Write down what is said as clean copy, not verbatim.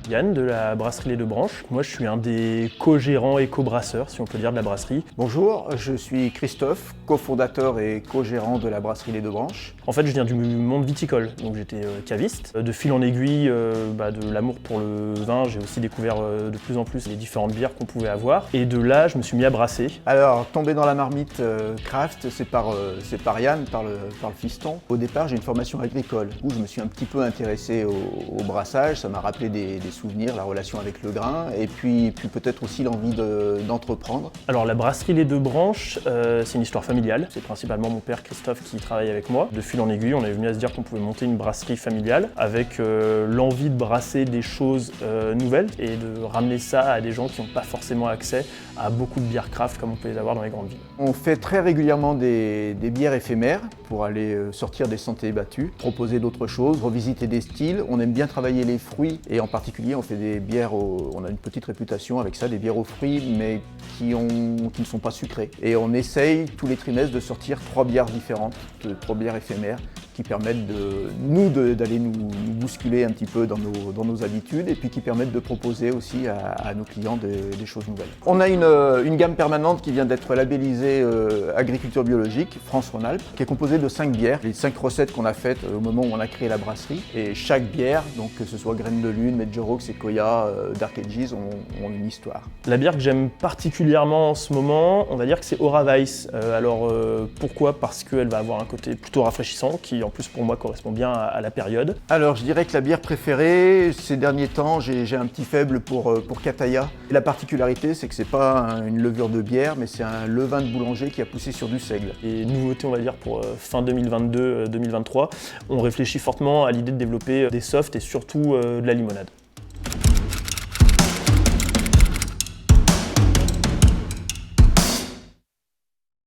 Yann de la brasserie Les Deux Branches. Moi je suis un des co-gérants et co-brasseurs, si on peut dire, de la brasserie. Bonjour, je suis Christophe, cofondateur et co-gérant de la brasserie Les Deux Branches. En fait je viens du monde viticole, donc j'étais caviste. De fil en aiguille, de l'amour pour le vin, j'ai aussi découvert de plus en plus les différentes bières qu'on pouvait avoir. Et de là je me suis mis à brasser. Alors, tomber dans la marmite craft, c'est par Yann, par le fiston. Au départ, j'ai une formation agricole, où je me suis un petit peu intéressé au brassage, ça m'a rappelé des souvenirs, la relation avec le grain, et puis peut-être aussi l'envie d'entreprendre. Alors la brasserie Les Deux Branches, c'est une histoire familiale. C'est principalement mon père Christophe qui travaille avec moi. De fil en aiguille, on est venu à se dire qu'on pouvait monter une brasserie familiale avec l'envie de brasser des choses nouvelles et de ramener ça à des gens qui n'ont pas forcément accès à beaucoup de bières craft comme on peut les avoir dans les grandes villes. On fait très régulièrement des bières éphémères pour aller sortir des sentiers battus, proposer d'autres choses, revisiter des styles. On aime bien travailler les fruits et en particulier on fait des bières, on a une petite réputation avec ça, des bières aux fruits mais qui ne sont pas sucrées. Et on essaye tous les trimestres de sortir 3 bières différentes, 3 bières éphémères qui permettent d'aller nous bousculer un petit peu dans nos habitudes et puis qui permettent de proposer aussi à nos clients des choses nouvelles. On a une gamme permanente qui vient d'être labellisée agriculture biologique, France-Rhône-Alpes, qui est composée de 5 bières, les 5 recettes qu'on a faites au moment où on a créé la brasserie. Et chaque bière, donc que ce soit Graines de Lune, Medjoro, Sequoia, Dark Ages, ont une histoire. La bière que j'aime particulièrement en ce moment, on va dire que c'est Aura Weiss. Pourquoi ? Parce qu'elle va avoir un côté plutôt rafraîchissant qui en plus pour moi correspond bien à la période. Alors je dirais que la bière préférée, ces derniers temps, j'ai un petit faible pour Cataya. La particularité, c'est que c'est pas une levure de bière, mais c'est un levain de boulanger qui a poussé sur du seigle. Et nouveauté, on va dire, pour fin 2022-2023, on réfléchit fortement à l'idée de développer des softs et surtout de la limonade.